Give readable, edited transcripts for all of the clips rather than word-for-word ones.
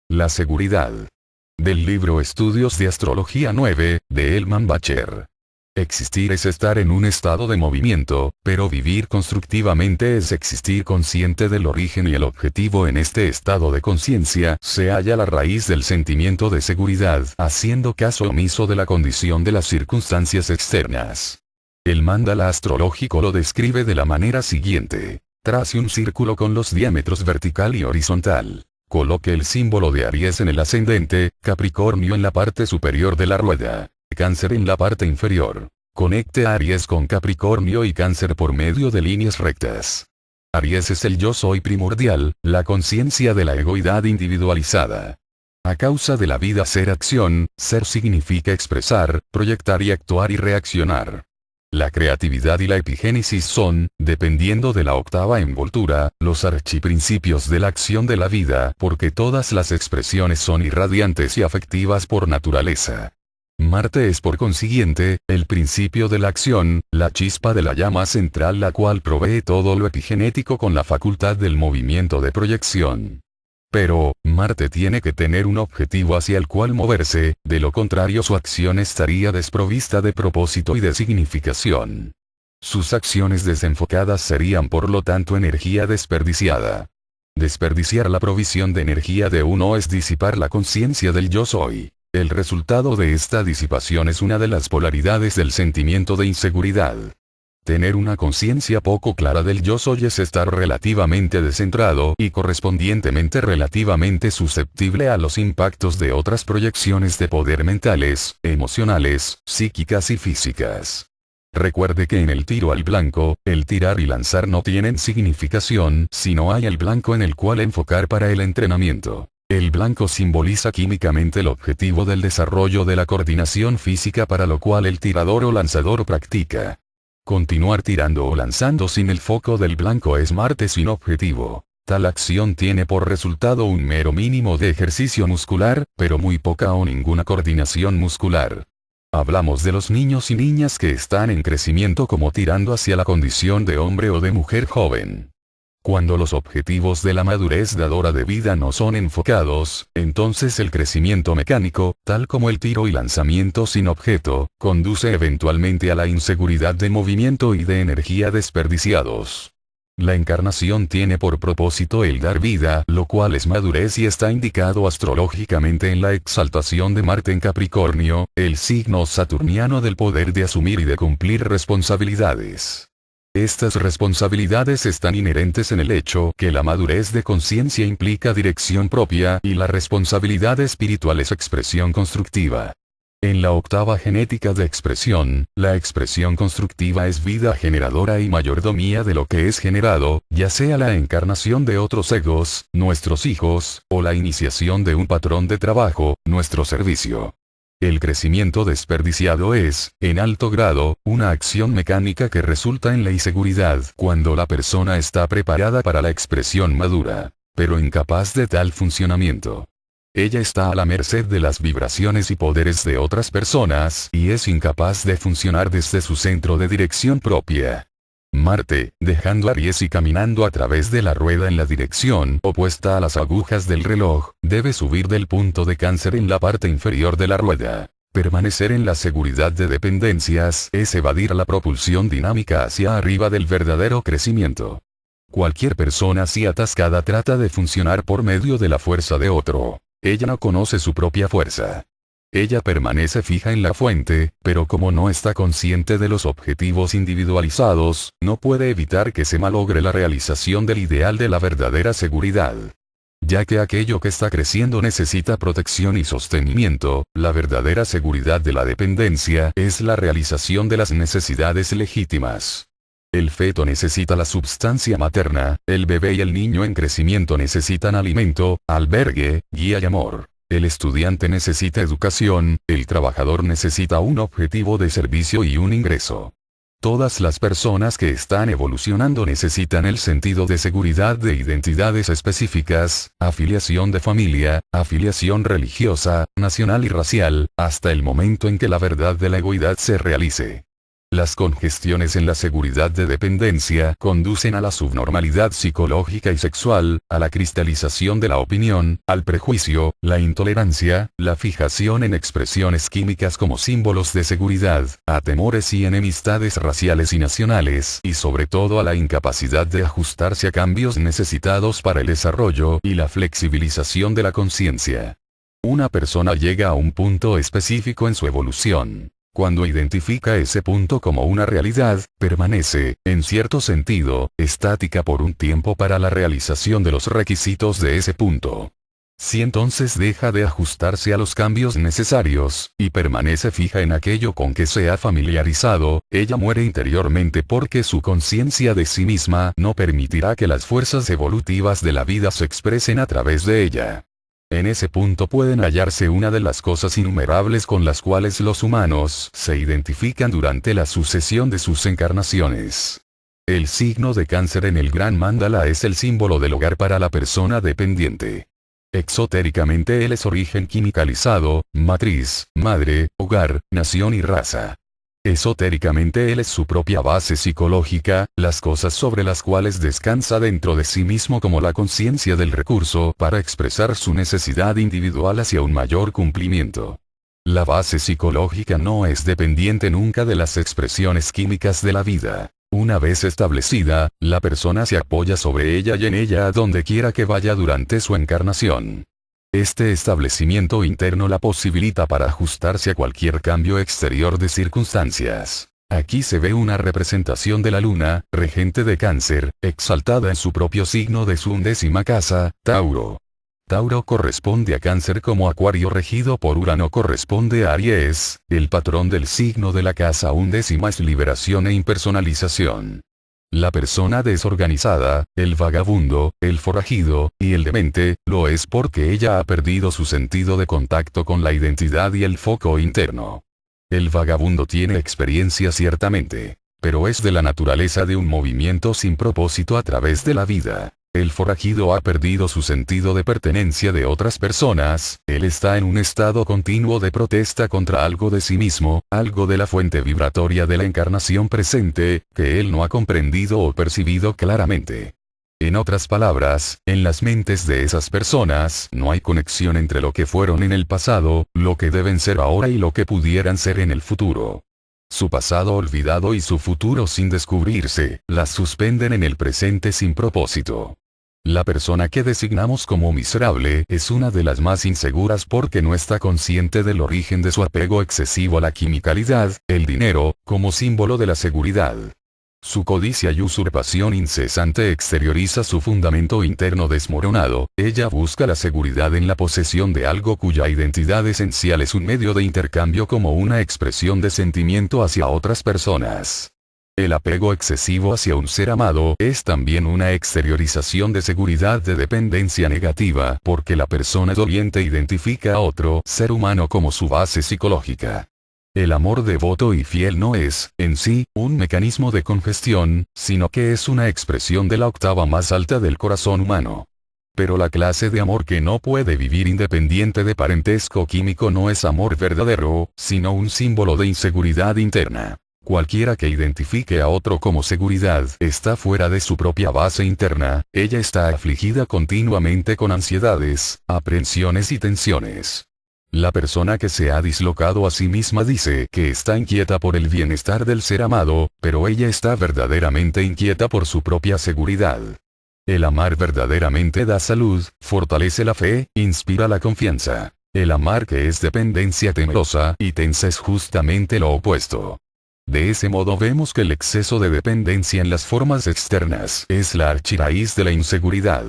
La seguridad. Del libro Estudios de Astrología 9, de Elman Bacher. Existir es estar en un estado de movimiento, pero vivir constructivamente es existir consciente del origen y el objetivo. En este estado de conciencia se halla la raíz del sentimiento de seguridad, haciendo caso omiso de la condición de las circunstancias externas. El mandala astrológico lo describe de la manera siguiente. Trace un círculo con los diámetros vertical y horizontal. Coloque el símbolo de Aries en el ascendente, Capricornio en la parte superior de la rueda, Cáncer en la parte inferior. Conecte a Aries con Capricornio y Cáncer por medio de líneas rectas. Aries es el yo soy primordial, la conciencia de la egoidad individualizada. A causa de la vida ser-acción, ser significa expresar, proyectar y actuar y reaccionar. La creatividad y la epigénesis son, dependiendo de la octava envoltura, los archiprincipios de la acción de la vida, porque todas las expresiones son irradiantes y afectivas por naturaleza. Marte es por consiguiente, el principio de la acción, la chispa de la llama central la cual provee todo lo epigenético con la facultad del movimiento de proyección. Pero, Marte tiene que tener un objetivo hacia el cual moverse, de lo contrario su acción estaría desprovista de propósito y de significación. Sus acciones desenfocadas serían por lo tanto energía desperdiciada. Desperdiciar la provisión de energía de uno es disipar la conciencia del yo soy. El resultado de esta disipación es una de las polaridades del sentimiento de inseguridad. Tener una conciencia poco clara del yo soy es estar relativamente descentrado y correspondientemente relativamente susceptible a los impactos de otras proyecciones de poder mentales, emocionales, psíquicas y físicas. Recuerde que en el tiro al blanco, el tirar y lanzar no tienen significación si no hay el blanco en el cual enfocar para el entrenamiento. El blanco simboliza químicamente el objetivo del desarrollo de la coordinación física para lo cual el tirador o lanzador practica. Continuar tirando o lanzando sin el foco del blanco es Marte sin objetivo. Tal acción tiene por resultado un mero mínimo de ejercicio muscular, pero muy poca o ninguna coordinación muscular. Hablamos de los niños y niñas que están en crecimiento como tirando hacia la condición de hombre o de mujer joven. Cuando los objetivos de la madurez dadora de vida no son enfocados, entonces el crecimiento mecánico, tal como el tiro y lanzamiento sin objeto, conduce eventualmente a la inseguridad de movimiento y de energía desperdiciados. La encarnación tiene por propósito el dar vida, lo cual es madurez y está indicado astrológicamente en la exaltación de Marte en Capricornio, el signo saturniano del poder de asumir y de cumplir responsabilidades. Estas responsabilidades están inherentes en el hecho que la madurez de conciencia implica dirección propia y la responsabilidad espiritual es expresión constructiva. En la octava genética de expresión, la expresión constructiva es vida generadora y mayordomía de lo que es generado, ya sea la encarnación de otros egos, nuestros hijos, o la iniciación de un patrón de trabajo, nuestro servicio. El crecimiento desperdiciado es, en alto grado, una acción mecánica que resulta en la inseguridad cuando la persona está preparada para la expresión madura, pero incapaz de tal funcionamiento. Ella está a la merced de las vibraciones y poderes de otras personas y es incapaz de funcionar desde su centro de dirección propia. Marte, dejando Aries y caminando a través de la rueda en la dirección opuesta a las agujas del reloj, debe subir del punto de Cáncer en la parte inferior de la rueda. Permanecer en la seguridad de dependencias es evadir la propulsión dinámica hacia arriba del verdadero crecimiento. Cualquier persona así atascada trata de funcionar por medio de la fuerza de otro. Ella no conoce su propia fuerza. Ella permanece fija en la fuente, pero como no está consciente de los objetivos individualizados, no puede evitar que se malogre la realización del ideal de la verdadera seguridad. Ya que aquello que está creciendo necesita protección y sostenimiento, la verdadera seguridad de la dependencia es la realización de las necesidades legítimas. El feto necesita la substancia materna, el bebé y el niño en crecimiento necesitan alimento, albergue, guía y amor. El estudiante necesita educación, el trabajador necesita un objetivo de servicio y un ingreso. Todas las personas que están evolucionando necesitan el sentido de seguridad de identidades específicas, afiliación de familia, afiliación religiosa, nacional y racial, hasta el momento en que la verdad de la egoidad se realice. Las congestiones en la seguridad de dependencia conducen a la subnormalidad psicológica y sexual, a la cristalización de la opinión, al prejuicio, la intolerancia, la fijación en expresiones químicas como símbolos de seguridad, a temores y enemistades raciales y nacionales, y sobre todo a la incapacidad de ajustarse a cambios necesitados para el desarrollo y la flexibilización de la conciencia. Una persona llega a un punto específico en su evolución. Cuando identifica ese punto como una realidad, permanece, en cierto sentido, estática por un tiempo para la realización de los requisitos de ese punto. Si entonces deja de ajustarse a los cambios necesarios, y permanece fija en aquello con que se ha familiarizado, ella muere interiormente porque su conciencia de sí misma no permitirá que las fuerzas evolutivas de la vida se expresen a través de ella. En ese punto pueden hallarse una de las cosas innumerables con las cuales los humanos se identifican durante la sucesión de sus encarnaciones. El signo de cáncer en el gran mandala es el símbolo del hogar para la persona dependiente. Exotéricamente él es origen quimicalizado, matriz, madre, hogar, nación y raza. Esotéricamente él es su propia base psicológica, las cosas sobre las cuales descansa dentro de sí mismo como la conciencia del recurso para expresar su necesidad individual hacia un mayor cumplimiento. La base psicológica no es dependiente nunca de las expresiones químicas de la vida. Una vez establecida, la persona se apoya sobre ella y en ella a donde quiera que vaya durante su encarnación. Este establecimiento interno la posibilita para ajustarse a cualquier cambio exterior de circunstancias. Aquí se ve una representación de la luna, regente de Cáncer, exaltada en su propio signo de su 11ª casa, Tauro. Tauro corresponde a Cáncer como Acuario regido por Urano corresponde a Aries, el patrón del signo de la casa 11ª es liberación e impersonalización. La persona desorganizada, el vagabundo, el forajido, y el demente, lo es porque ella ha perdido su sentido de contacto con la identidad y el foco interno. El vagabundo tiene experiencia ciertamente, pero es de la naturaleza de un movimiento sin propósito a través de la vida. El forajido ha perdido su sentido de pertenencia de otras personas, él está en un estado continuo de protesta contra algo de sí mismo, algo de la fuente vibratoria de la encarnación presente, que él no ha comprendido o percibido claramente. En otras palabras, en las mentes de esas personas no hay conexión entre lo que fueron en el pasado, lo que deben ser ahora y lo que pudieran ser en el futuro. Su pasado olvidado y su futuro sin descubrirse, las suspenden en el presente sin propósito. La persona que designamos como miserable es una de las más inseguras porque no está consciente del origen de su apego excesivo a la quimicalidad, el dinero, como símbolo de la seguridad. Su codicia y usurpación incesante exterioriza su fundamento interno desmoronado, ella busca la seguridad en la posesión de algo cuya identidad esencial es un medio de intercambio como una expresión de sentimiento hacia otras personas. El apego excesivo hacia un ser amado es también una exteriorización de seguridad de dependencia negativa porque la persona doliente identifica a otro ser humano como su base psicológica. El amor devoto y fiel no es, en sí, un mecanismo de congestión, sino que es una expresión de la octava más alta del corazón humano. Pero la clase de amor que no puede vivir independiente de parentesco químico no es amor verdadero, sino un símbolo de inseguridad interna. Cualquiera que identifique a otro como seguridad está fuera de su propia base interna, ella está afligida continuamente con ansiedades, aprensiones y tensiones. La persona que se ha dislocado a sí misma dice que está inquieta por el bienestar del ser amado, pero ella está verdaderamente inquieta por su propia seguridad. El amar verdaderamente da salud, fortalece la fe, inspira la confianza. El amar que es dependencia temerosa y tensa es justamente lo opuesto. De ese modo vemos que el exceso de dependencia en las formas externas es la archiraíz de la inseguridad.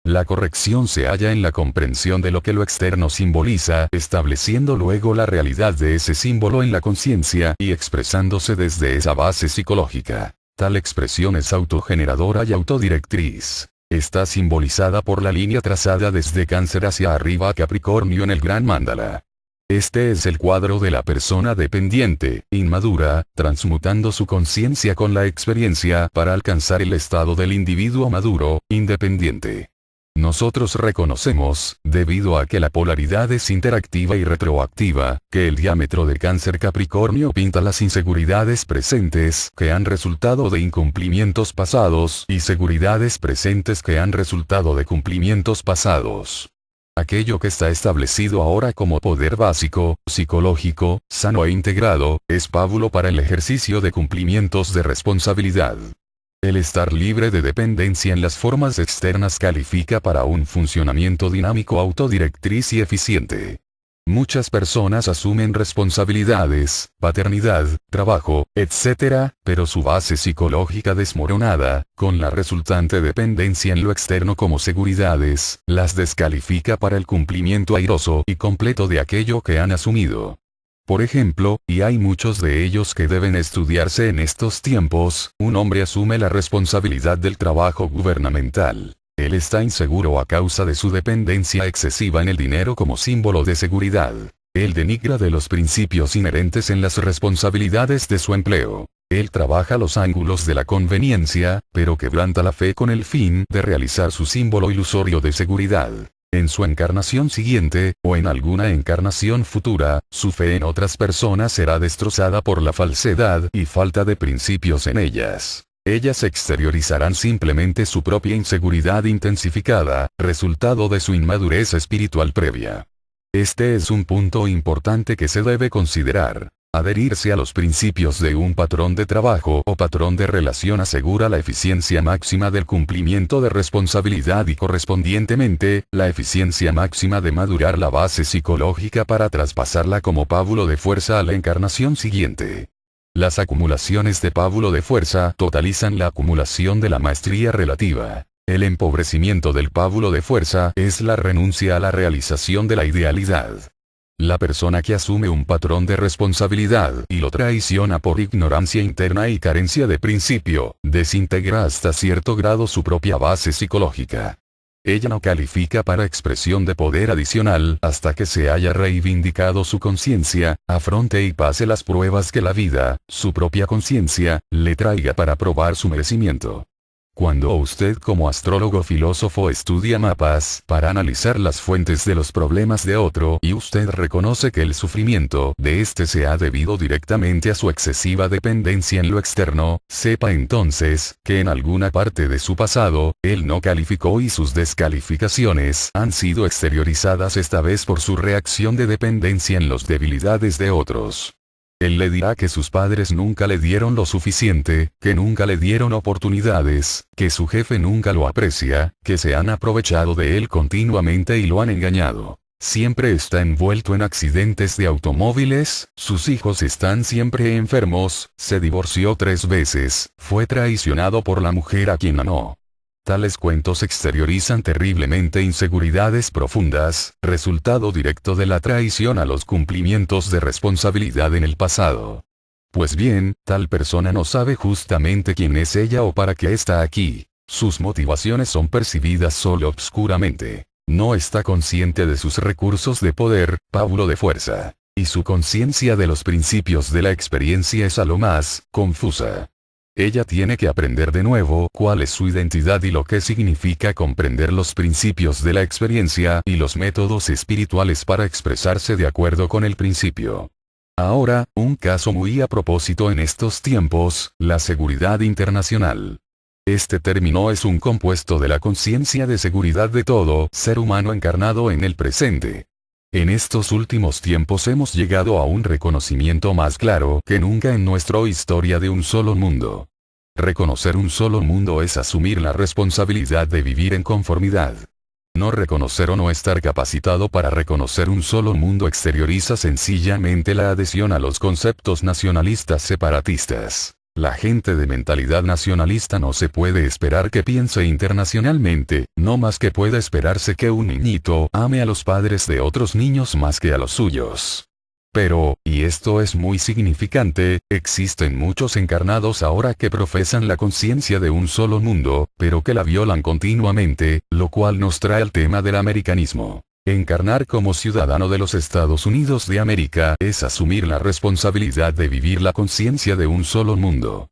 La corrección se halla en la comprensión de lo que lo externo simboliza, estableciendo luego la realidad de ese símbolo en la conciencia y expresándose desde esa base psicológica. Tal expresión es autogeneradora y autodirectriz. Está simbolizada por la línea trazada desde Cáncer hacia arriba a Capricornio en el gran mandala. Este es el cuadro de la persona dependiente, inmadura, transmutando su conciencia con la experiencia para alcanzar el estado del individuo maduro, independiente. Nosotros reconocemos, debido a que la polaridad es interactiva y retroactiva, que el diámetro de Cáncer Capricornio pinta las inseguridades presentes que han resultado de incumplimientos pasados y seguridades presentes que han resultado de cumplimientos pasados. Aquello que está establecido ahora como poder básico, psicológico, sano e integrado, es pábulo para el ejercicio de cumplimientos de responsabilidad. El estar libre de dependencia en las formas externas califica para un funcionamiento dinámico, autodirectriz y eficiente. Muchas personas asumen responsabilidades, paternidad, trabajo, etc., pero su base psicológica desmoronada, con la resultante dependencia en lo externo como seguridades, las descalifica para el cumplimiento airoso y completo de aquello que han asumido. Por ejemplo, y hay muchos de ellos que deben estudiarse en estos tiempos, un hombre asume la responsabilidad del trabajo gubernamental. Él está inseguro a causa de su dependencia excesiva en el dinero como símbolo de seguridad. Él denigra de los principios inherentes en las responsabilidades de su empleo. Él trabaja los ángulos de la conveniencia, pero quebranta la fe con el fin de realizar su símbolo ilusorio de seguridad. En su encarnación siguiente, o en alguna encarnación futura, su fe en otras personas será destrozada por la falsedad y falta de principios en ellas. Ellas exteriorizarán simplemente su propia inseguridad intensificada, resultado de su inmadurez espiritual previa. Este es un punto importante que se debe considerar. Adherirse a los principios de un patrón de trabajo o patrón de relación asegura la eficiencia máxima del cumplimiento de responsabilidad y correspondientemente, la eficiencia máxima de madurar la base psicológica para traspasarla como pábulo de fuerza a la encarnación siguiente. Las acumulaciones de pábulo de fuerza totalizan la acumulación de la maestría relativa. El empobrecimiento del pábulo de fuerza es la renuncia a la realización de la idealidad. La persona que asume un patrón de responsabilidad y lo traiciona por ignorancia interna y carencia de principio, desintegra hasta cierto grado su propia base psicológica. Ella no califica para expresión de poder adicional hasta que se haya reivindicado su conciencia, afronte y pase las pruebas que la vida, su propia conciencia, le traiga para probar su merecimiento. Cuando usted como astrólogo filósofo estudia mapas para analizar las fuentes de los problemas de otro y usted reconoce que el sufrimiento de éste se ha debido directamente a su excesiva dependencia en lo externo, sepa entonces que en alguna parte de su pasado, él no calificó y sus descalificaciones han sido exteriorizadas esta vez por su reacción de dependencia en las debilidades de otros. Él le dirá que sus padres nunca le dieron lo suficiente, que nunca le dieron oportunidades, que su jefe nunca lo aprecia, que se han aprovechado de él continuamente y lo han engañado. Siempre está envuelto en accidentes de automóviles, sus hijos están siempre enfermos, se divorció 3 veces, fue traicionado por la mujer a quien amó. Tales cuentos exteriorizan terriblemente inseguridades profundas, resultado directo de la traición a los cumplimientos de responsabilidad en el pasado. Pues bien, tal persona no sabe justamente quién es ella o para qué está aquí. Sus motivaciones son percibidas solo obscuramente. No está consciente de sus recursos de poder, pábulo de fuerza. Y su conciencia de los principios de la experiencia es a lo más confusa. Ella tiene que aprender de nuevo cuál es su identidad y lo que significa comprender los principios de la experiencia y los métodos espirituales para expresarse de acuerdo con el principio. Ahora, un caso muy a propósito en estos tiempos, la seguridad internacional. Este término es un compuesto de la conciencia de seguridad de todo ser humano encarnado en el presente. En estos últimos tiempos hemos llegado a un reconocimiento más claro que nunca en nuestra historia de un solo mundo. Reconocer un solo mundo es asumir la responsabilidad de vivir en conformidad. No reconocer o no estar capacitado para reconocer un solo mundo exterioriza sencillamente la adhesión a los conceptos nacionalistas separatistas. La gente de mentalidad nacionalista no se puede esperar que piense internacionalmente, no más que puede esperarse que un niñito ame a los padres de otros niños más que a los suyos. Pero, y esto es muy significante, existen muchos encarnados ahora que profesan la conciencia de un solo mundo, pero que la violan continuamente, lo cual nos trae al tema del americanismo. Encarnar como ciudadano de los Estados Unidos de América es asumir la responsabilidad de vivir la conciencia de un solo mundo.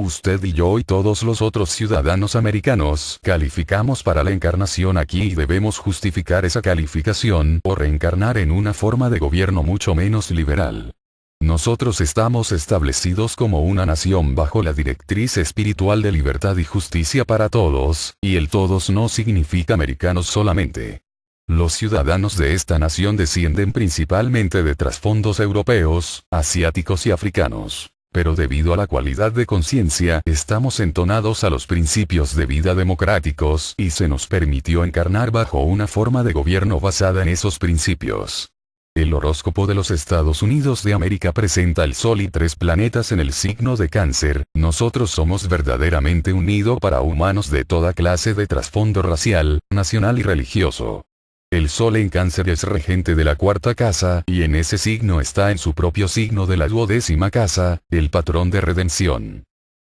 Usted y yo y todos los otros ciudadanos americanos calificamos para la encarnación aquí y debemos justificar esa calificación o reencarnar en una forma de gobierno mucho menos liberal. Nosotros estamos establecidos como una nación bajo la directriz espiritual de libertad y justicia para todos, y el todos no significa americanos solamente. Los ciudadanos de esta nación descienden principalmente de trasfondos europeos, asiáticos y africanos. Pero debido a la cualidad de conciencia, estamos entonados a los principios de vida democráticos y se nos permitió encarnar bajo una forma de gobierno basada en esos principios. El horóscopo de los Estados Unidos de América presenta el Sol y 3 planetas en el signo de Cáncer. Nosotros somos verdaderamente un nido para humanos de toda clase de trasfondo racial, nacional y religioso. El Sol en Cáncer es regente de la 4ª casa y en ese signo está en su propio signo de la 12ª casa, el patrón de redención.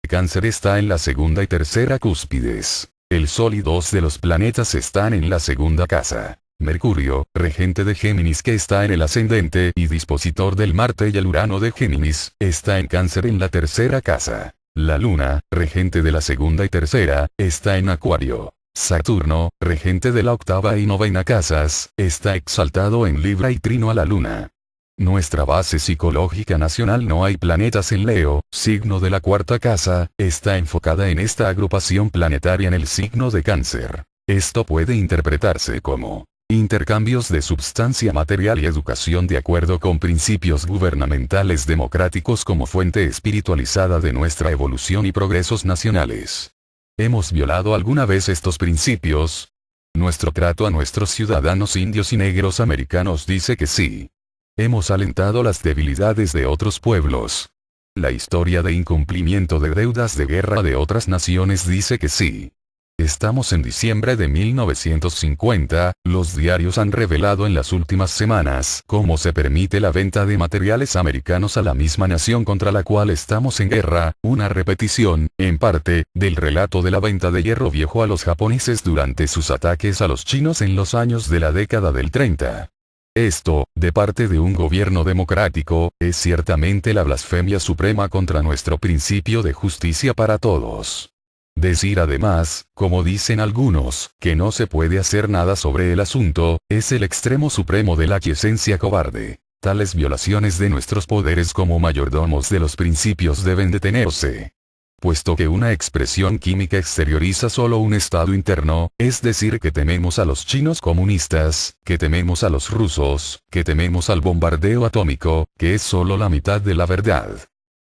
Cáncer está en la 2ª y 3ª cúspides. El Sol y 2 de los planetas están en la 2ª casa. Mercurio, regente de Géminis que está en el ascendente y dispositor del Marte y el Urano de Géminis, está en Cáncer en la 3ª casa. La Luna, regente de la 2ª y 3ª, está en Acuario. Saturno, regente de la 8ª y 9ª casas, está exaltado en Libra y trino a la Luna. Nuestra base psicológica nacional no hay planetas en Leo, signo de la 4ª casa, está enfocada en esta agrupación planetaria en el signo de Cáncer. Esto puede interpretarse como intercambios de substancia material y educación de acuerdo con principios gubernamentales democráticos como fuente espiritualizada de nuestra evolución y progresos nacionales. ¿Hemos violado alguna vez estos principios? Nuestro trato a nuestros ciudadanos indios y negros americanos dice que sí. Hemos alentado las debilidades de otros pueblos. La historia de incumplimiento de deudas de guerra de otras naciones dice que sí. Estamos en diciembre de 1950, los diarios han revelado en las últimas semanas cómo se permite la venta de materiales americanos a la misma nación contra la cual estamos en guerra, una repetición, en parte, del relato de la venta de hierro viejo a los japoneses durante sus ataques a los chinos en los años de la década del 30. Esto, de parte de un gobierno democrático, es ciertamente la blasfemia suprema contra nuestro principio de justicia para todos. Decir además, como dicen algunos, que no se puede hacer nada sobre el asunto, es el extremo supremo de la aquiescencia cobarde. Tales violaciones de nuestros poderes como mayordomos de los principios deben detenerse. Puesto que una expresión química exterioriza solo un estado interno, es decir que tememos a los chinos comunistas, que tememos a los rusos, que tememos al bombardeo atómico, que es solo la mitad de la verdad.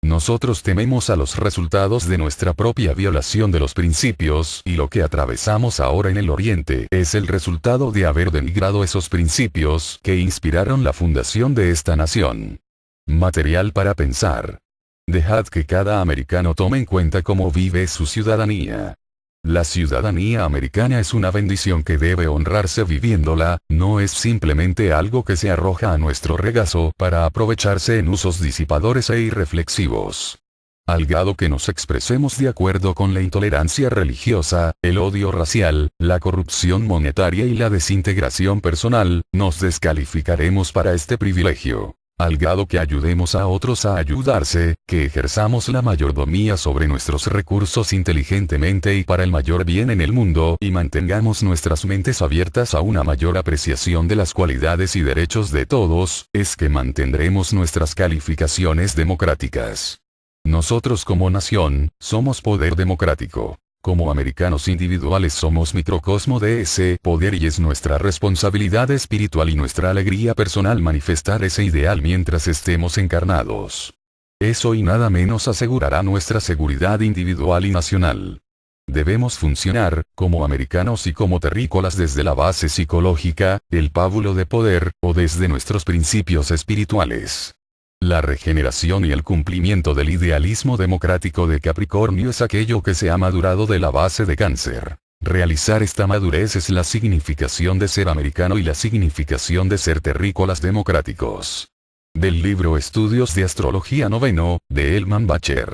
Nosotros tememos a los resultados de nuestra propia violación de los principios y lo que atravesamos ahora en el Oriente es el resultado de haber denigrado esos principios que inspiraron la fundación de esta nación. Material para pensar. Dejad que cada americano tome en cuenta cómo vive su ciudadanía. La ciudadanía americana es una bendición que debe honrarse viviéndola, no es simplemente algo que se arroja a nuestro regazo para aprovecharse en usos disipadores e irreflexivos. Al grado que nos expresemos de acuerdo con la intolerancia religiosa, el odio racial, la corrupción monetaria y la desintegración personal, nos descalificaremos para este privilegio. Al grado que ayudemos a otros a ayudarse, que ejerzamos la mayordomía sobre nuestros recursos inteligentemente y para el mayor bien en el mundo y mantengamos nuestras mentes abiertas a una mayor apreciación de las cualidades y derechos de todos, es que mantendremos nuestras calificaciones democráticas. Nosotros como nación, somos poder democrático. Como americanos individuales somos microcosmo de ese poder y es nuestra responsabilidad espiritual y nuestra alegría personal manifestar ese ideal mientras estemos encarnados. Eso y nada menos asegurará nuestra seguridad individual y nacional. Debemos funcionar, como americanos y como terrícolas desde la base psicológica, el pábulo de poder, o desde nuestros principios espirituales. La regeneración y el cumplimiento del idealismo democrático de Capricornio es aquello que se ha madurado de la base de Cáncer. Realizar esta madurez es la significación de ser americano y la significación de ser terrícolas democráticos. Del libro Estudios de Astrología Noveno, de Elman Bacher.